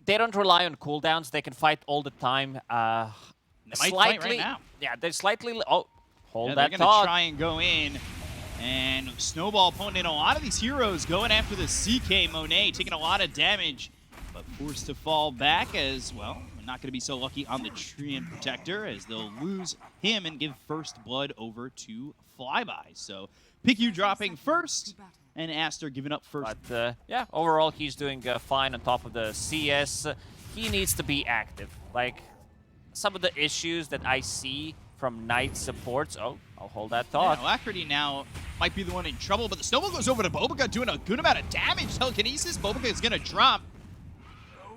they don't rely on cooldowns. They can fight all the time. They might fight right now. Yeah, they're slightly. Oh, hold Yeah, that they're thought. gonna try and go in. And Snowball pulling in a lot of these heroes going after the CK. Monet taking a lot of damage, but forced to fall back as well. We're not going to be so lucky on the Treant Protector as they'll lose him and give first blood over to Flyby. So PQ dropping first and Aster giving up first. But yeah, overall he's doing fine on top of the CS. He needs to be active. Like some of the issues that I see from Knight supports. Oh, I'll hold that thought. Yeah, Alacrity now might be the one in trouble, but the Snowball goes over to Bobica, doing a good amount of damage. Telekinesis, Bobica is going to drop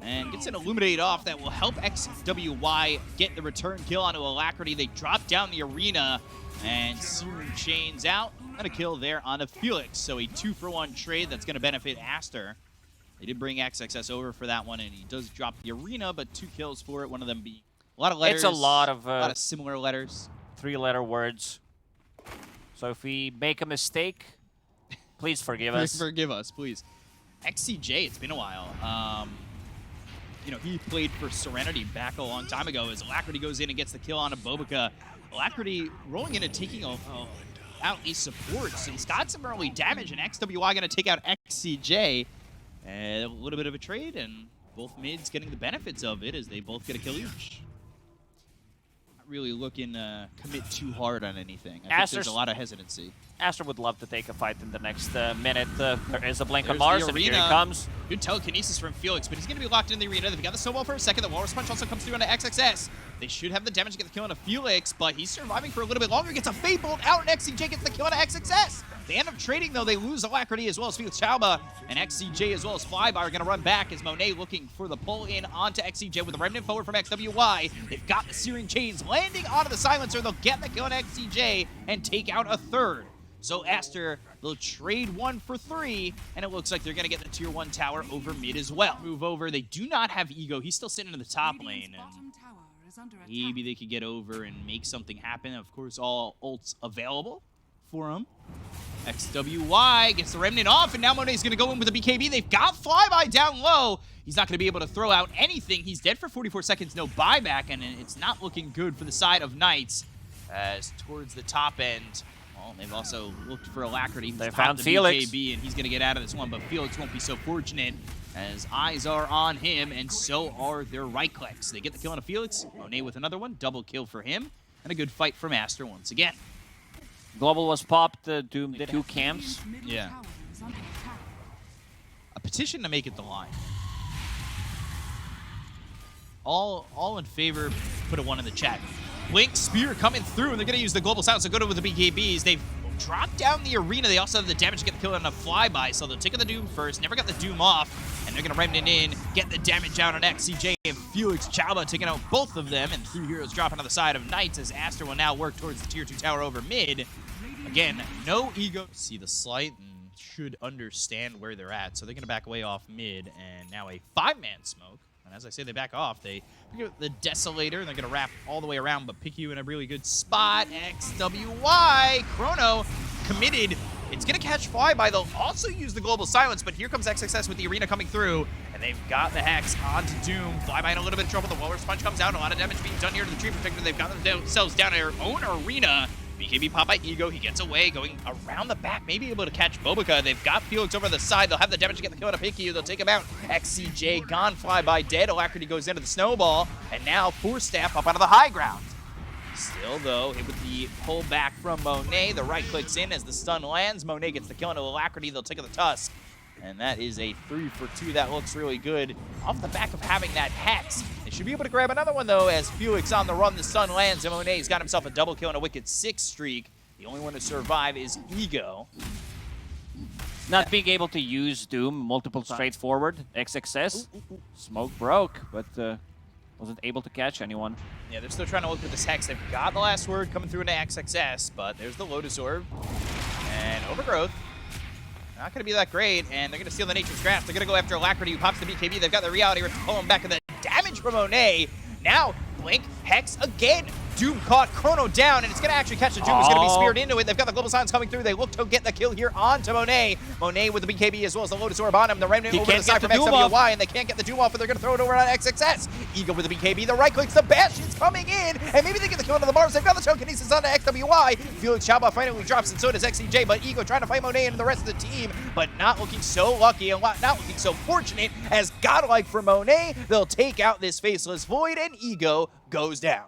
and gets an Illuminate off that will help XWY get the return kill onto Alacrity. They drop down the arena, and Searing Chains out, and a kill there on a Felix. So a 2-for-1 trade that's going to benefit Aster. They did bring XXS over for that one, and he does drop the arena, but 2 kills for it, one of them being a lot of letters. It's a lot of similar letters. 3-letter words. So if we make a mistake, please forgive us. Forgive us, please. XCJ, it's been a while. You know, he played for Serenity back a long time ago as Alacrity goes in and gets the kill on a Bobica. Alacrity rolling in and taking out a support. So he's got some early damage, and XWY going to take out XCJ. A little bit of a trade, and both mids getting the benefits of it as they both get a kill each. Really looking to commit too hard on anything. I think there's a lot of hesitancy. Aster would love to take a fight in the next minute. There is a blink on There's Mars, the and here he arena. comes. Good telekinesis from Felix, but he's going to be locked in the arena. They've got the Snowball for a second. The Walrus Punch also comes through onto XXS. They should have the damage to get the kill onto Felix, but he's surviving for a little bit longer. Gets a Fate Bolt out, and XCJ gets the kill onto XXS. They end up trading, though. They lose Alacrity as well as Felix Chauba, and XCJ as well as Flyby are going to run back as Monet looking for the pull-in onto XCJ with the Remnant forward from XWY. They've got the Searing Chains landing onto the Silencer. They'll get the kill on XCJ and take out a third. So Aster, they'll trade 1 for 3, and it looks like they're going to get the Tier 1 tower over mid as well. Move over. They do not have Ego. He's still sitting in the top lane, and maybe they could get over and make something happen. Of course, all ults available for him. XWY gets the Remnant off, and now Monet's going to go in with the BKB. They've got Flyby down low. He's not going to be able to throw out anything. He's dead for 44 seconds, no buyback, and it's not looking good for the side of Knights as towards the top end. Well, they've also looked for Alacrity. They found Felix. BKB, and he's going to get out of this one, but Felix won't be so fortunate as eyes are on him, and so are their right clicks. They get the kill on a Felix. Monet with another one. Double kill for him, and a good fight from Aster once again. Global was popped. Doom did 2 camps. Yeah. A petition to make it the line. All in favor, put a 1 in the chat. Blink Spear coming through, and they're going to use the Global Silence to go to with the BKBs. They've dropped down the arena. They also have the damage to get the kill on a Flyby, so they'll take the Doom first. Never got the Doom off, and they're going to Remnant in, get the damage down on XCJ, and Felix Chauba taking out both of them, and 3 heroes dropping on the side of Knights as Aster will now work towards the Tier 2 tower over mid. Again, no Ego. See the slight and should understand where they're at, so they're going to back away off mid, and now a 5-man smoke. And as I say, they back off. They pick up the Desolator, and they're going to wrap all the way around, but pick you in a really good spot. XWY, Chrono committed. It's going to catch Flyby. They'll also use the Global Silence, but here comes XXS with the arena coming through, and they've got the Hex onto Doom. Flyby in a little bit of trouble. The Walrus Punch comes out. A lot of damage being done here to the Tree Protector. They've got themselves down in their own arena. BKB pop by Ego. He gets away, going around the back, maybe able to catch Bobica. They've got Felix over the side. They'll have the damage to get the kill on a Picky. They'll take him out. XCJ gone, Flyby dead. Alacrity goes into the Snowball, and now Force Staff up out of the high ground. Still, though, hit with the pull back from Monet. The right clicks in as the stun lands. Monet gets the kill into Alacrity. They'll take the Tusk. And that is a 3 for 2. That looks really good. Off the back of having that Hex. They should be able to grab another one, though, as Felix on the run. The stun lands, and Monet's got himself a double kill and a wicked 6 streak. The only one to survive is Ego. Not being able to use Doom multiple straightforward. XXS. Smoke broke, but wasn't able to catch anyone. Yeah, they're still trying to look for this Hex. They've got the last word coming through into XXS, but there's the Lotus Orb. And Overgrowth. Not going to be that great, and they're going to steal the Nature's Grasp. They're going to go after Alacrity, who pops the BKB. They've got the Reality Rift to pull him back, and the damage from Monet. Now, Blink, Hex again. Doom caught Chrono down, and it's going to actually catch the Doom. It's going to be speared into it. They've got the Global Silence coming through. They look to get the kill here onto Monet. Monet with the BKB as well as the Lotus Orb on him. The Remnant over to the side from XWY, and they can't get the Doom off, but they're going to throw it over on XXS. Eagle with the BKB. The right clicks. The Bastion's coming in, and maybe they get the kill into the Mars. They've got the telekinesis onto XWY. Felix Chaba finally drops, and so does XCJ, but Ego trying to fight Monet and the rest of the team, but not looking so lucky and not looking so fortunate as godlike for Monet. They'll take out this Faceless Void, and Ego goes down.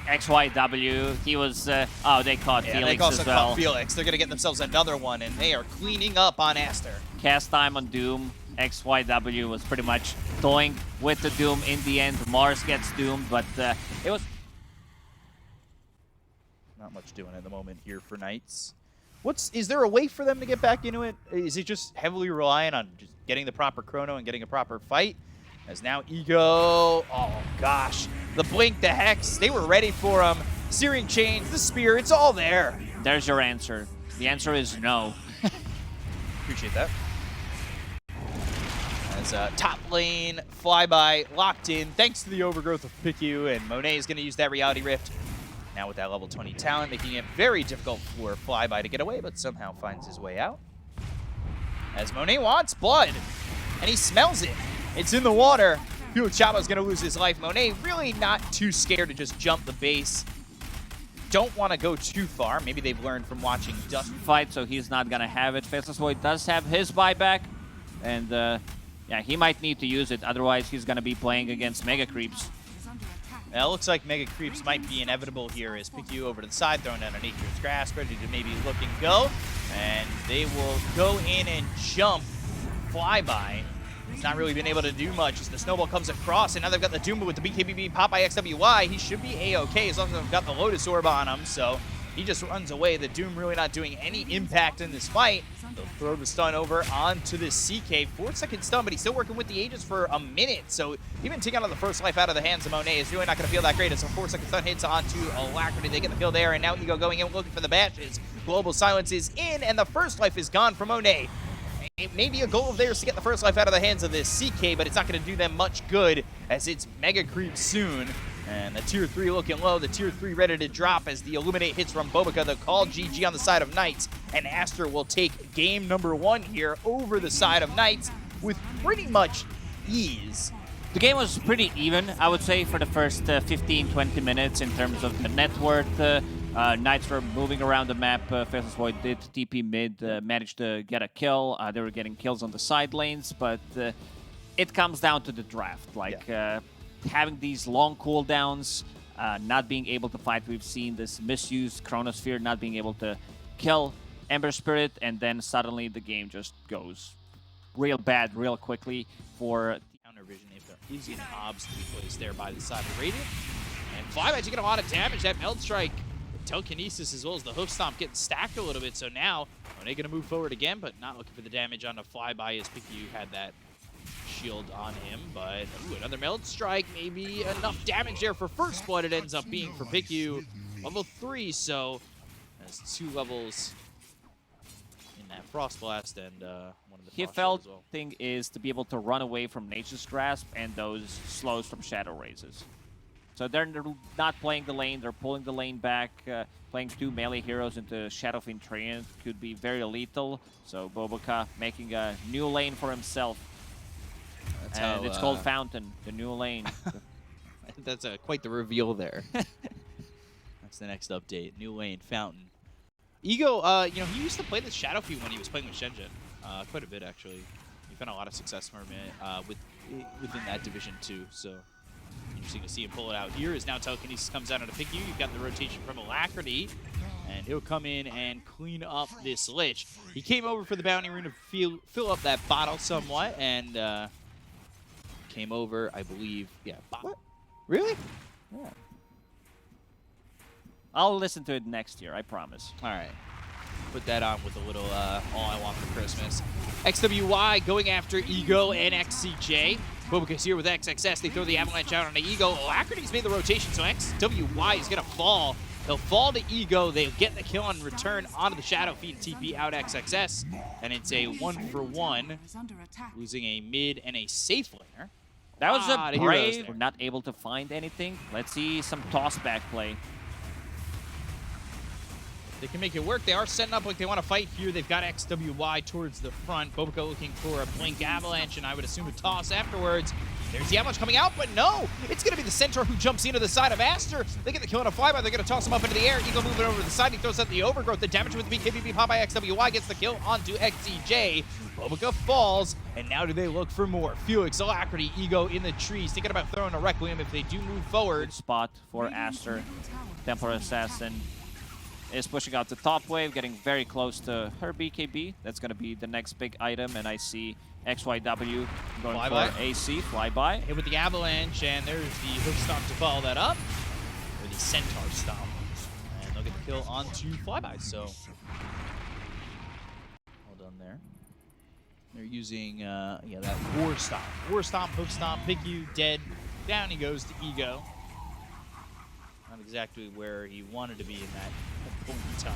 XYW, he was, oh, they caught Felix they also as well. caught Felix. They're going to get themselves another one, and they are cleaning up on Aster. Cast time on Doom. XYW was pretty much toying with the Doom in the end. Mars gets doomed, but it was... Not much doing at the moment here for Knights. Is there a way for them to get back into it? Is it just heavily reliant on just getting the proper chrono and getting a proper fight? As now Ego, oh gosh, the Blink, the Hex, they were ready for him. Searing Chains, the Spear, it's all there. There's your answer. The answer is no. Appreciate that. As top lane, Flyby locked in, thanks to the overgrowth of PICU, and Monet is going to use that Reality Rift. Now with that level 20 talent, making it very difficult for Flyby to get away, but somehow finds his way out. As Monet wants blood, and he smells it. It's in the water. Felix Chaba's going to lose his life. Monet really not too scared to just jump the base. Don't want to go too far. Maybe they've learned from watching Dust fight, so he's not going to have it. Faceless Void does have his buyback, and yeah, he might need to use it. Otherwise, he's going to be playing against Mega Creeps. Now, it looks like Mega Creeps might be inevitable here as Pick over to the side, throwing down a Nature's Grasp, ready to maybe look and go. And they will go in and jump Flyby. He's not really been able to do much as the snowball comes across, and now they've got the Doom with the BKB pop by XWY. He should be A-OK as long as they've got the Lotus Orb on him, so he just runs away. The Doom really not doing any impact in this fight. They'll throw the stun over onto the CK. 4-second stun, but he's still working with the Aegis for a minute, so even taking out the first life out of the hands of Monet is really not going to feel that great as a 4-second stun hits onto Alacrity. They get the kill there, and now Ego going in looking for the Bashes. Global Silence is in, and the first life is gone from Monet. It may be a goal of theirs to get the first life out of the hands of this CK, but it's not going to do them much good as it's Mega Creep soon. And the Tier 3 looking low, the Tier 3 ready to drop as the Illuminate hits from Bobica. The call GG on the side of Knights, and Aster will take game number 1 here over the side of Knights with pretty much ease. The game was pretty even, I would say, for the first 15-20 minutes in terms of the net worth. Knights were moving around the map. Faceless Void did TP mid, managed to get a kill. They were getting kills on the side lanes, but it comes down to the draft. Like, having these long cooldowns, not being able to fight. We've seen this misused Chronosphere, not being able to kill Ember Spirit, and then suddenly the game just goes real bad real quickly for counter vision if there is an obs to be placed there by the side of Radiant. And Flyby taking a lot of damage. That Meld Strike, Telekinesis, as well as the Hoof Stomp getting stacked a little bit. So now, are they going to move forward again, but not looking for the damage on the Flyby as Picky had that shield on him. But ooh, another Meld Strike, maybe enough damage there for first blood. It ends up being for Picky, level 3. So that's 2 levels in that Frost Blast and one of the He felt well. Thing is to be able to run away from Nature's Grasp and those slows from Shadow Raises. So they're not playing the lane, they're pulling the lane back. Playing 2 melee heroes into Shadow Fiend Treant could be very lethal. So Bobica making a new lane for himself. That's and it's called Fountain, the new lane. That's quite the reveal there. That's the next update, new lane, Fountain. Ego, you know, he used to play the Shadow Fiend when he was playing with Shenzhen. Quite a bit, actually. He found a lot of success for him within that division, too. So interesting to see him pull it out here as now Telekinesis comes out on a pick you. You've got the rotation from Alacrity, and he'll come in and clean up this Lich. He came over for the Bounty Rune to fill up that bottle somewhat, and came over, I believe, yeah. What? Really? Yeah. I'll listen to it next year, I promise. All right. Put that on with a little All I Want for Christmas. XWY going after Ego and XCJ. Bobica's here with XXS. They throw the Avalanche out on the Ego. Alacrity's made the rotation, so XWY is going to fall. They'll fall to Ego. They'll get the kill on return onto the Shadow Fiend TP out XXS. And it's a 1-for-1, losing a mid and a safe laner. That was lot a of heroes brave. there. We're not able to find anything. Let's see some toss-back play. They can make it work. They are setting up like they want to fight here. They've got XWY towards the front. Bobica looking for a blink avalanche, and I would assume a toss afterwards. There's the avalanche coming out, but no! It's going to be the Centaur who jumps into the side of Aster. They get the kill on a flyby. They're going to toss him up into the air. Eagle moving over to the side. He throws out the overgrowth. The damage with the BKB pop by XWY gets the kill onto XCJ. Bobica falls, and now do they look for more? Felix, Alacrity, Ego in the trees, thinking about throwing a Requiem if they do move forward. Good spot for Aster. Temporal Assassin is pushing out the top wave, getting very close to her BKB. That's going to be the next big item, and I see XYW going Flyby. for AC, flyby. Hit with the avalanche, and there's the hook stomp to follow that up, or the centaur stomp, and they'll get the kill onto flyby. So well done there. They're using that war stomp, hook stomp, pick you dead. Down he goes to Ego. Not exactly where he wanted to be in that point in time.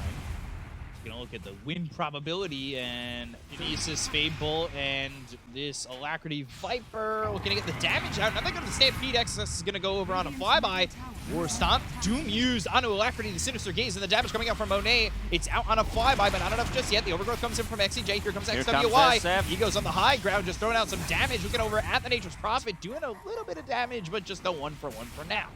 Gonna look at the win probability, and Kinesis, Fable, and this Alacrity Viper looking to get the damage out. Now they're going to Stampede. XS is gonna go over on a flyby. War Stomp, Doom used onto Alacrity, the Sinister Gaze, and the damage coming out from Monet. It's out on a flyby, but not enough just yet. The overgrowth comes in from XCJ. Here comes XWY. He goes on the high ground, just throwing out some damage. Looking over at the Nature's Prophet, doing a little bit of damage, but just a 1-for-1 for now.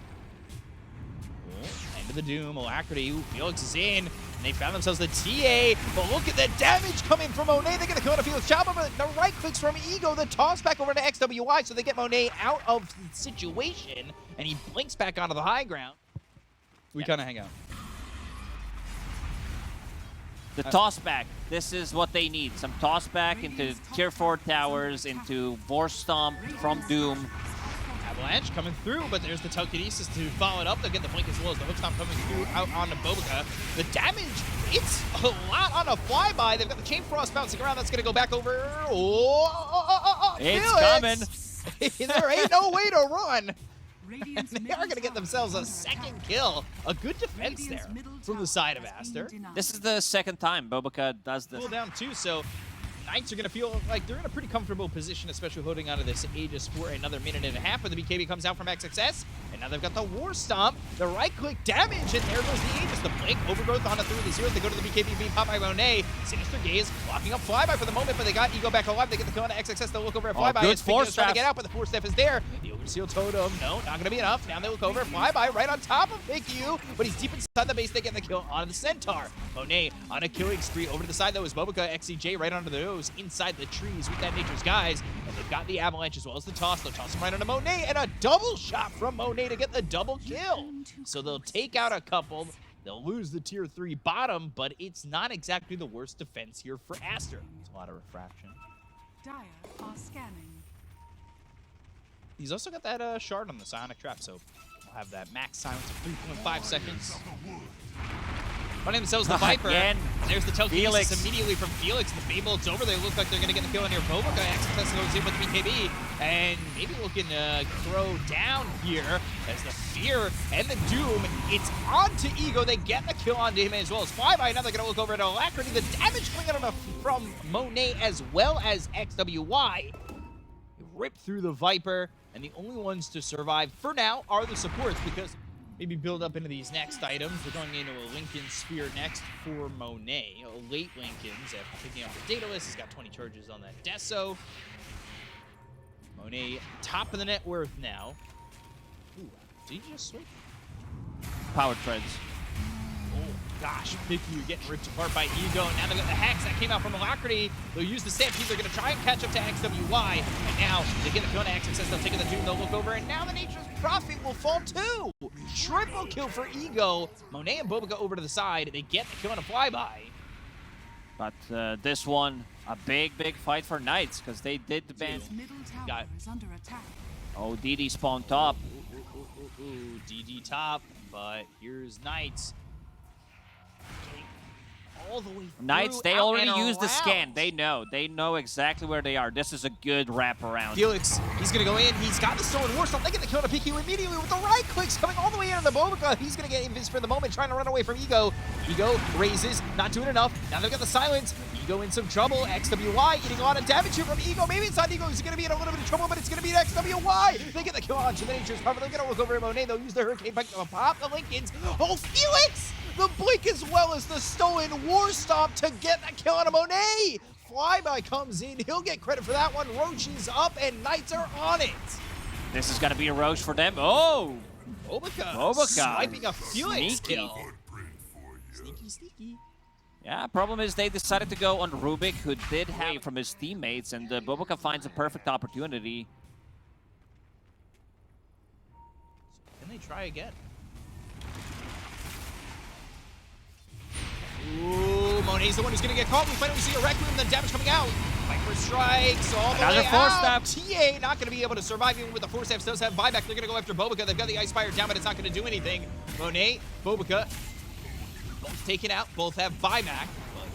End of the Doom, Alacrity. Ooh, Felix is in. They found themselves the TA, but look at the damage coming from Monet. They're going to kill on a Felix Chopper, but the right clicks from Ego, the toss back over to XWY, so they get Monet out of the situation, and he blinks back onto the high ground. We kind of hang out. The toss back. This is what they need. Some toss back into tier 4 towers, into Vor Stomp from Doom. Avalanche coming through, but there's the telekinesis to follow it up. They'll get the blink as well as the hook stomp coming through out onto Bobica. The damage, it's a lot on a flyby. They've got the chain frost bouncing around. That's going to go back over. It's Felix. coming. There ain't no way to run. And they are going to get themselves a second kill. A good defense there from the side of Aster. This is the second time Bobica does this. Cool down too, so Knights are going to feel like they're in a pretty comfortable position, especially holding onto this Aegis for another minute and a half. But the BKB comes out from XXS, and now they've got the War Stomp, the right-click damage, and there goes the Aegis. The blink, overgrowth onto through the zeros. They go to the BKB being popped by Monet. Sinister Gaze blocking up flyby for the moment, but they got Ego back alive. They get the kill onto XXS. They'll look over at flyby. Good force trying to get out, but the force step is there. The Overseal Totem, no, not going to be enough. Now they look over at flyby right on top of PickU, but he's deep inside the base. They get the kill onto the Centaur. Monet on a killing spree over to the side, though, is Bobica. XCJ right onto the nose inside the trees with that Nature's Guise, and they've got the avalanche as well as the toss. They'll toss him right onto Monet, and a double shot from Monet to get the double kill. So they'll take out a couple. They'll lose the tier 3 bottom, but it's not exactly the worst defense here for Aster. There's a lot of refraction. Dire are scanning. He's also got that shard on the Psionic Trap, so we'll have that max silence of 3.5 seconds. Running themselves the Viper. Again. And there's the telekinesis Felix. immediately from Felix. The Fable, it's over. They look like they're going to get the kill on here. Bobica XXS goes in with the BKB. And maybe looking to throw down here as the Fear and the Doom. It's on to Ego. They get the kill on him as well as Flyby. Now they're going to look over at Alacrity. The damage coming out from Monet as well as XWY. Rip through the Viper. And the only ones to survive for now are the supports, because maybe build up into these next items. We're going into a Lincoln Sphere next for Monet. A late Lincoln's after picking up the data list. He's got 20 charges on that Deso. Monet, top of the net worth now. Ooh, did he just switch? Power treads. Oh gosh, PickU getting ripped apart by Ego. And now they got the Hex that came out from Alacrity. They'll use the Stampede. They're going to try and catch up to XWY. And now they get the kill on XXS. They'll take the Doom. They'll look over. And now the Nature's Prophet will fall too. Triple kill for Ego. Monet and Bobica over to the side. They get the kill on a flyby. But this one, a big fight for Knights, because they did the ban. Middle tower Got it. is under attack. Oh, DD spawned top. Ooh, DD top. But here's Knights. All the way Knights, they out already and used the scan. around. They know exactly where they are. This is a good wraparound. Felix, he's going to go in. He's got the Stolen War Stomp. They get the kill to PickU immediately with the right clicks coming all the way into the Bobica. He's going to get invis for the moment, trying to run away from Ego. Ego raises, not doing enough. Now they've got the silence. Ego in some trouble. XWY eating a lot of damage here from Ego. Maybe it's not Ego. He's going to be in a little bit of trouble, but it's going to be an XWY. They get the kill on to the Nature's Power. They're going to look over at Monet. They'll use the Hurricane Pike to pop the Lincolns. Oh, Felix! The blink as well as the stolen War Stomp to get that kill on a Monet. Flyby comes in. He'll get credit for that one. Roche is up, and Knights are on it. This is going to be a Roche for them. Oh! Bobica swiping a Felix kill. Sneaky, sneaky. Yeah, problem is they decided to go on Rubik, who did have from his teammates, and Bobica finds a perfect opportunity. Can they try again? Ooh, Monet's the one who's going to get caught. We finally see a Rec Room, then damage coming out. Viper strikes all the Another way force out. step. TA not going to be able to survive even with the force steps. Does have buyback. They're going to go after Bobica. They've got the Ice Fire down, but it's not going to do anything. Monet, Bobica, both taken out. Both have buyback.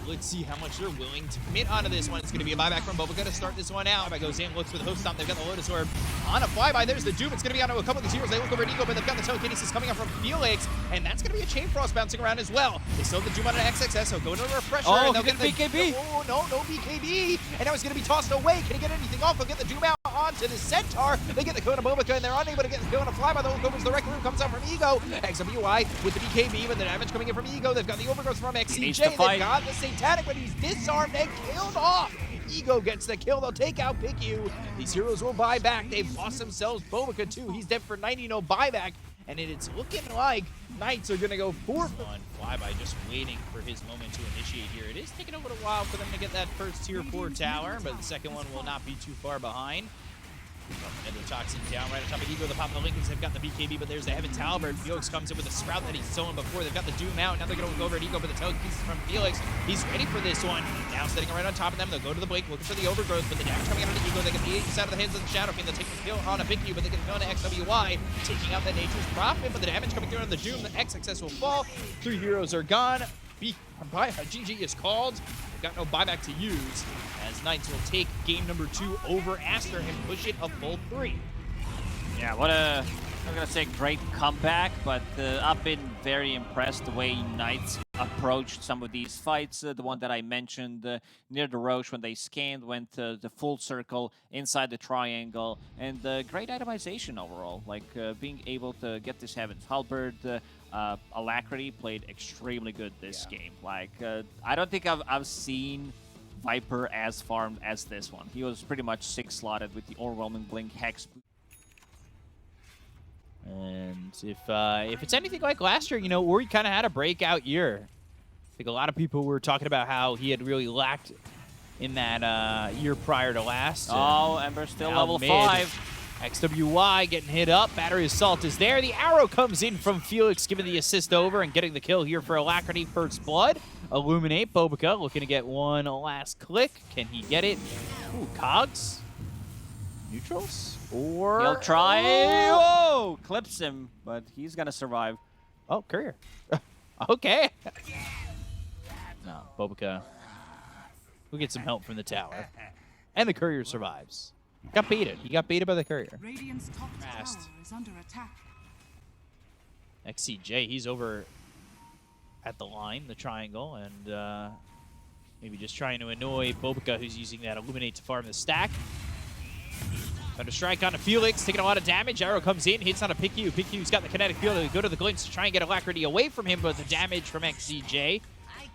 Let's see how much they're willing to commit onto this one. It's going to be a buyback from Bobica to start this one out. Buyback goes in, looks for the host stomp. They've got the Lotus Orb on a flyby. There's the Doom. It's going to be onto a couple of these heroes. They look over at Ego, but they've got the telekinesis coming up from Felix, and that's going to be a Chain Frost bouncing around as well. They still have the Doom on an XXS, so go into a refresher. Oh, and they'll get the BKB. Oh, no BKB. And now it's going to be tossed away. Can he get anything off? They'll get the Doom out onto the Centaur. They get the kill on Bobica, and they're unable to get the kill on a flyby. The look over as the Rec Room comes out from Ego. XWY with the BKB, but the damage coming in from Ego. They've got the Overgrowth from XCJ. They've got the Satanic, but he's disarmed and killed off. Ego gets the kill. They'll take out PickU. These heroes will buy back. They've lost themselves. Bobica too. He's dead for 90, no buyback. And it's looking like Knights are going to go 4 on Flyby, just waiting for his moment to initiate here. It is taking a little while for them to get that first tier 4 tower, but the second one will not be too far behind. Another Toxin down right on top of Ego. The pop of the Lincolns have got the BKB, but there's the Heaven's Halberd. Felix comes in with a Sprout that he's stolen before. They've got the Doom out. Now they're going to go over at Ego, but the telekinesis from Felix. He's ready for this one. Now sitting right on top of them. They'll go to the Blink, looking for the Overgrowth, but the damage coming out of the Ego. They get the Aegis out of the hands of the Shadow Fiend. They'll take the kill on a PickU, but they get the kill on XWY, taking out that Nature's Prophet, but the damage coming through on the Doom. The XXS will fall. 3 heroes are gone. GG is called. They've got no buyback to use, as Knights will take game number 2 over Aster and push it a full 3. Yeah, what a, I'm going to say great comeback, but I've been very impressed the way Knights approached some of these fights. The one that I mentioned near the Roche when they scanned, went the full circle inside the triangle, and great itemization overall, like being able to get this Heaven's Halberd. Alacrity played extremely good this game. Like, I don't think I've seen Viper as farmed as this one. He was pretty much 6-slotted with the Overwhelming Blink Hex. And if it's anything like last year, you know, Ori kind of had a breakout year. I think a lot of people were talking about how he had really lacked in that year prior to last. Oh, Ember still level 5. XWY getting hit up. Battery Assault is there. The arrow comes in from Felix, giving the assist over and getting the kill here for Alacrity. First Blood. Illuminate. Bobica looking to get one last click. Can he get it? Ooh, Cogs. Neutrals? Or... He'll try. Oh! Clips him, but he's going to survive. Oh, Courier. Okay. No, Bobica will get some help from the tower. And the Courier survives. Got baited. He got baited by the Courier. Radiant's top tower is under attack. XCJ, he's over at the line, the triangle, and maybe just trying to annoy Bobica, who's using that Illuminate to farm the stack. Thunder Strike onto Felix, taking a lot of damage. Arrow comes in, hits on a PickU. PickU's got the kinetic field. They go to the Glints to try and get Alacrity away from him, but the damage from XCJ.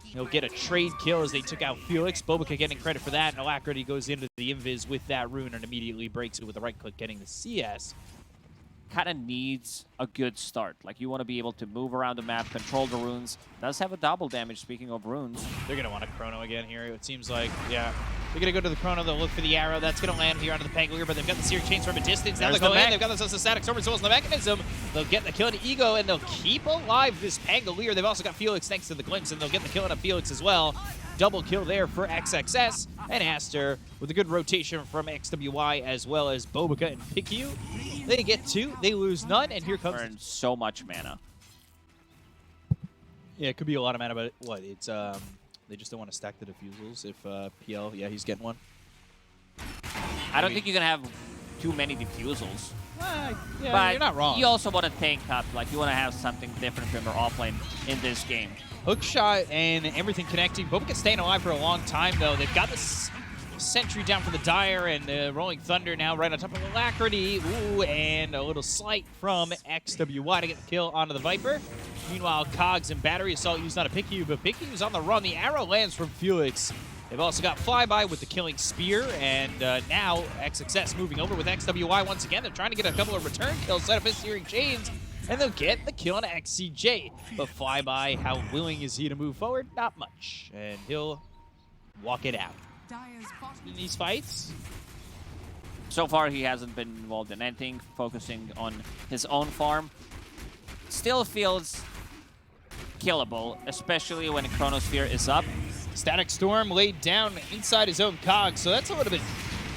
He'll get a trade kill as they took out Felix. Bobica getting credit for that, and Alacrity goes into the Invis with that rune and immediately breaks it with the right click, getting the CS. Kind of needs a good start. Like, you want to be able to move around the map, control the runes. Does have a double damage, speaking of runes. They're going to want a Chrono again here, it seems like. Yeah. They're going to go to the Chrono. They'll look for the arrow. That's going to land here onto the Pangolier, but they've got the Searing Chains from a distance. Now they go in. They've got themselves a Static Storm as well as the Mechanism. They'll get the kill to Ego, and they'll keep alive this Pangolier. They've also got Felix thanks to the Glimpse, and they'll get the kill on Felix as well. Double kill there for XXS and Aster with a good rotation from XWY as well as Bobica and PickU. They get 2, they lose none, and here comes... Burn so much mana. Yeah, it could be a lot of mana, but what? It's they just don't want to stack the diffusals if PL, yeah, he's getting one. I don't think you can have too many defusals. Yeah, But you're not wrong. you also want to tank up. Like, you want to have something different from your offlane in this game. Hook shot and everything connecting. Bobica staying alive for a long time, though. They've got this sentry down for the Dire, and the Rolling Thunder now right on top of Alacrity. Ooh, and a little slight from XWY to get the kill onto the Viper. Meanwhile, Cogs and Battery Assault used on a PQ, but PQ's on the run. The arrow lands from Felix. They've also got Flyby with the killing Spear, and now XXS moving over with XWY once again. They're trying to get a couple of return kills, set up his Searing Chains, and they'll get the kill on XCJ. But Flyby, how willing is he to move forward? Not much, and he'll walk it out. Dyer's bottom In these fights, So far, he hasn't been involved in anything, focusing on his own farm. Still feels killable, especially when a Chronosphere is up. Static Storm laid down inside his own cog, so that's a little bit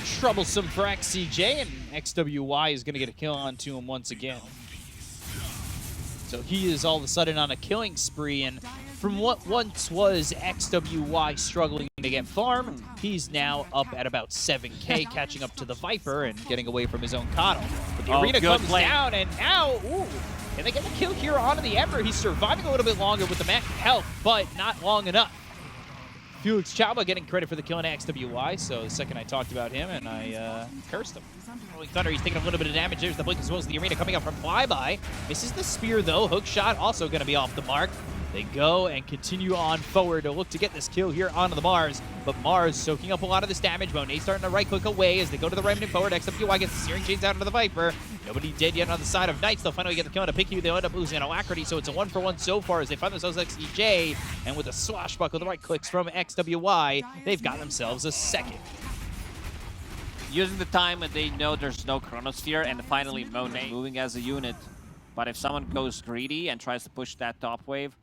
troublesome for XCJ, and XWY is going to get a kill onto him once again. So he is all of a sudden on a killing spree, and from what once was XWY struggling to get farm, he's now up at about 7K, catching up to the Viper and getting away from his own Coddle. But the arena good comes play. down, and now, ooh, can they get the kill here onto the Ember? He's surviving a little bit longer with the mech health, but not long enough. Felix Chaba getting credit for the kill on XWY, so the second I talked about him, and I cursed him. Rolling Thunder, he's taking a little bit of damage. There's the blink as well as the arena coming up from Flyby. Misses the spear, though. Hook shot also going to be off the mark. They go and continue on forward to look to get this kill here onto the Mars. But Mars soaking up a lot of this damage. Monet starting to right-click away as they go to the Remnant forward. XWY gets the Searing Chains out into the Viper. Nobody dead yet on the side of Knights. They'll finally get the kill on a PQ. They'll end up losing an Alacrity, so it's a 1-for-1 so far as they find themselves XCJ. And with a swashbuckle, the right clicks from XWY, they've got themselves a second. Using the time when they know there's no Chronosphere, and finally Monet moving as a unit. But if someone goes greedy and tries to push that top wave,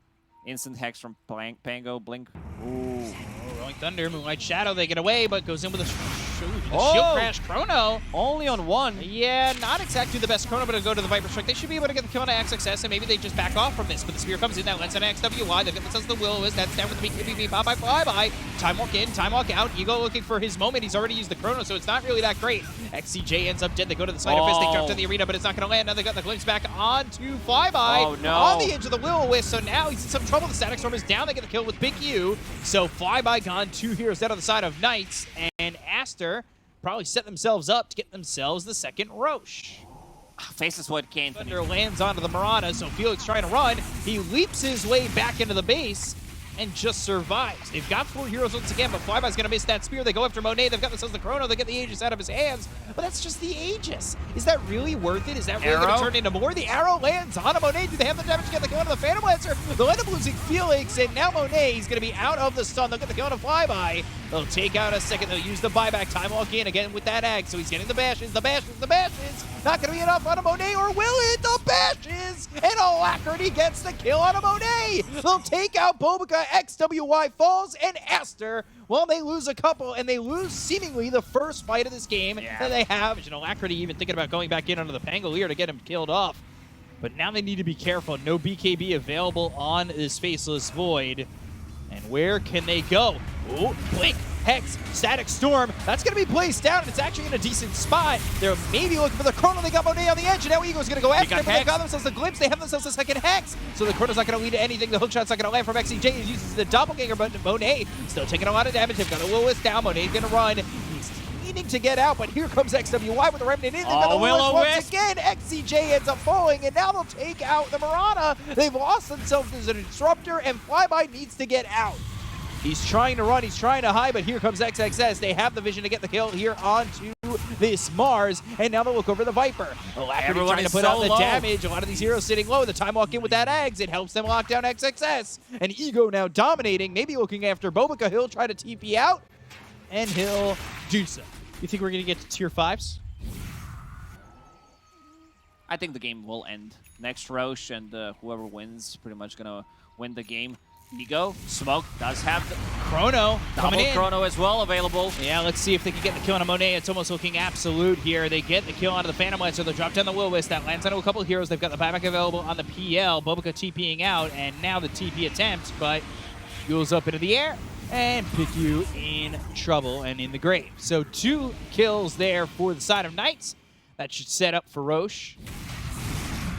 instant hex from Pango, blink. Ooh. Rolling Thunder, Moonlight Shadow, they get away, but goes in with a shield Oh! crash Chrono. Only on one. Yeah, not exactly the best Chrono, but to go to the Viper Strike. They should be able to get the kill on XXS, and maybe they just back off from this. But the Spear comes in, that lets on XWY. They've got themselves the Will-O-Wisp. That's down with the BKB pop by Flyby. Time walk in, time walk out. Ego looking for his moment. He's already used the Chrono, so it's not really that great. XCJ ends up dead. They go to the Slider Fist. They jump to the arena, but it's not going to land. Now they got the glimpse back onto Flyby. Oh, no. On the edge of the Will-O-Wisp, so now he's in some trouble. The Static Storm is down. They get the kill with Big U. So Flyby gone. 2 heroes dead on the side of Knights, and Aster probably set themselves up to get themselves the second Roche. Faces what came. Thunder lands onto the Marana, so Felix trying to run. He leaps his way back into the base and just survives. They've got 4 heroes once again, but Flyby's gonna miss that spear. They go after Monet. They've got themselves the Chrono. They get the Aegis out of his hands, but that's just the Aegis. Is that really worth it? Is that really gonna turn into more? The arrow lands on a Monet. Do they have the damage to get the kill on the Phantom Lancer? They'll end up losing Felix, and now Monet's gonna be out of the stun. They'll get the kill on a Flyby. They'll take out a second. They'll use the buyback. Time walk in again with that Ag, so he's getting the bashes. The bashes. Not gonna be enough on a Monet, or will it? The bashes! And Alacrity gets the kill on a Monet! They'll take out Bobica. XWY falls, and Aster, well, they lose a couple, and they lose seemingly the first fight of this game that they have. And Alacrity even thinking about going back in under the Pangolier to get him killed off. But now they need to be careful. No BKB available on this Faceless Void. And where can they go? Oh, Blink, Hex, Static Storm. That's going to be placed down, and it's actually in a decent spot. They're maybe looking for the Chrono. They got Monet on the edge, and now Ego's going to go after him. They got themselves the Glimpse. They have themselves a second Hex. So the Chrono's not going to lead to anything. The hookshot's not going to land from XCJ. He uses the Doppelganger, but Monet still taking a lot of damage. They've got a Will-O-Wisp down. Monet's going to run. He's needing to get out, but here comes XWY with the Remnant in. They've got the Will-O-Wisp once again. XCJ ends up falling, and now they'll take out the Marana. They've lost themselves as a disruptor, and Flyby needs to get out. He's trying to run, he's trying to hide, but here comes XXS. They have the vision to get the kill here onto this Mars, and now they'll look over the Viper. Alacrity trying to put out the damage. A lot of these heroes sitting low. The time walk in with that Ags, it helps them lock down XXS. And Ego now dominating, maybe looking after Bobica. He'll try to TP out, and he'll do so. You think we're going to get to tier 5s? I think the game will end. Next Roche, and whoever wins pretty much going to win the game. Ego, Smoke does have the Chrono coming in. Chrono as well available. Yeah, let's see if they can get the kill on a Monet. It's almost looking absolute here. They get the kill onto the Phantom Lancer. They'll drop down the Will-O-Wisp. That lands onto a couple of heroes. They've got the buyback available on the PL. Bobica TPing out, and now the TP attempt, but goes up into the air and pick you in trouble and in the grave. So 2 kills there for the side of Knights. That should set up for Roche.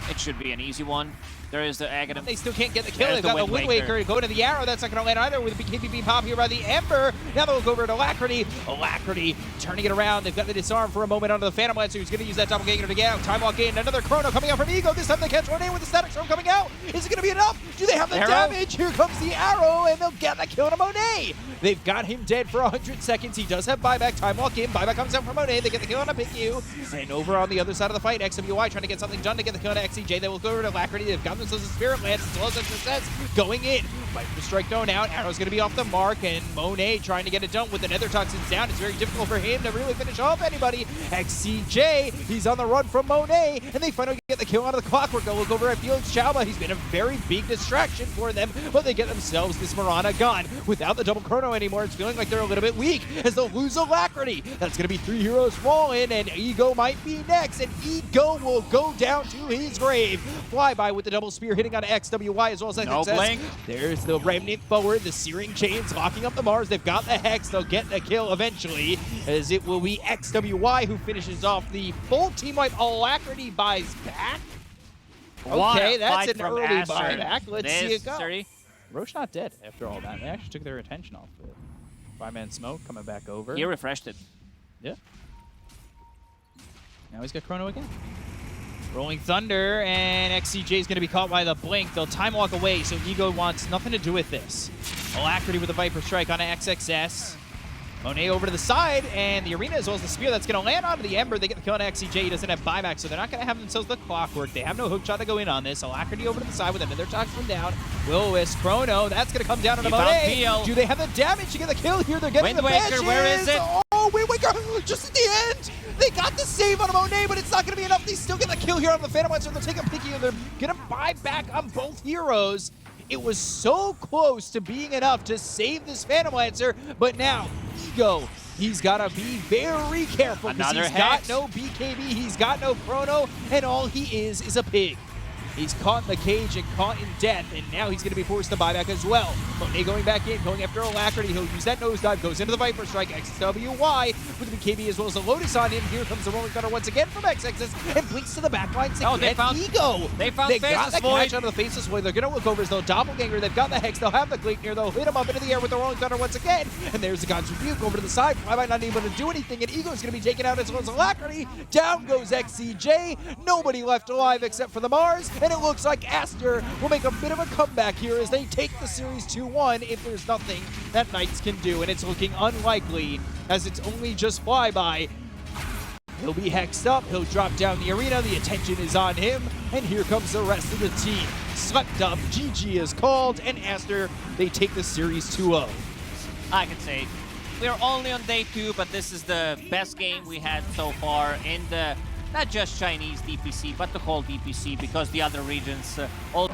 It should be an easy one. There is the Aghanim. They still can't get the kill. There's They've got the Wind Wind Waker Waker. going to the arrow. That's not going to land either with a BKB pop here by the Ember. Now they'll go over to Alacrity. Alacrity turning it around. They've got the disarm for a moment onto the Phantom Lancer, who's going to use that doppelganger to get out. Time walk in. Another Chrono coming out from Ego. This time they catch Renee with the static storm coming out. Is it going to be enough? Do they have the Arrow? damage? Here comes the arrow, and they'll get the kill to Monet. They've got him dead for 100 seconds. He does have buyback. Time walk in. Buyback comes out from Monet. They get the kill on a PICU. And over on the other side of the fight, XWI trying to get something done to get the kill on XCJ. They will go over to Alacrity. They've got themselves a Spirit Lance as well as success going in. Fight for the strike going out. Arrow's going to be off the mark, and Monet trying to get it done with the Nether Toxins down. It's very difficult for him to really finish off anybody. XCJ, he's on the run from Monet, and they finally get the kill out of the Clockwork. They'll look over at Felix Chalba. He's been a very big distraction for them, but they get themselves this Mirana gun. Without the double chrono anymore, it's feeling like they're a little bit weak as they'll lose Alacrity. That's going to be 3 heroes falling, and Ego might be next, and Ego will go down to his grave. Flyby with the double spear hitting on XWY as well as No blink. There's the Remnant forward, the Searing Chains locking up the Mars. They've got the Hex. They'll get the kill eventually, as it will be XWY who finishes off the full team wipe. Alacrity buys back. Okay, that's an early buyback. Let's see it go. Roche not dead after all that. They actually took their attention off it. 5-man smoke coming back over. He refreshed it. Yeah. Now he's got Chrono again. Rolling Thunder, and XCJ is going to be caught by the blink. They'll time walk away, so Ego wants nothing to do with this. Alacrity with a Viper Strike on XXS. Monet over to the side, and the Arena as well as the Spear that's going to land onto the Ember. They get the kill on XCJ. He doesn't have buyback, so they're not going to have themselves the Clockwork. They have no hook shot to go in on this. Alacrity over to the side with another Toxin down. Will-O-Wisp, Chrono, that's going to come down on Monet. Do they have the damage to get the kill here? They're getting Wind the Waker, badges. where is it? Oh, Wind Waker, just at the end. They got the save on Monet, but it's not going to be enough. They still get the kill here on the Phantom Lancer. They'll take a picky, and they're going to buy back on both heroes. It was so close to being enough to save this Phantom Lancer, but now Ego, he's got to be very careful because he's got no BKB, he's got no Chrono, and all he is a pig. He's caught in the cage and caught in death, and now he's going to be forced to buy back as well. Monet going back in, going after Alacrity. He'll use that nosedive, goes into the Viper Strike. XWY with the BKB as well as the Lotus on him. Here comes the Rolling Thunder once again from XXS and blinks to the backline to Oh, they found Ego. They got the catch out of the Faceless Void. They're going to look over as though Doppelganger. They've got the Hex. They'll have the Gleipnir. They'll hit him up into the air with the Rolling Thunder once again. And there's the God's Rebuke over to the side. Flyby not able to do anything, and Ego's going to be taken out as well as Alacrity. Down goes XCJ. Nobody left alive except for the Mars, and it looks like Aster will make a bit of a comeback here as they take the series 2-1 if there's nothing that Knights can do, and it's looking unlikely as it's only just Flyby. He'll be hexed up, he'll drop down the arena, the attention is on him, and here comes the rest of the team. Swept up, GG is called, and Aster, they take the series 2-0. I can say we're only on day 2, but this is the best game we had so far in the not just Chinese DPC, but the whole DPC, because the other regions all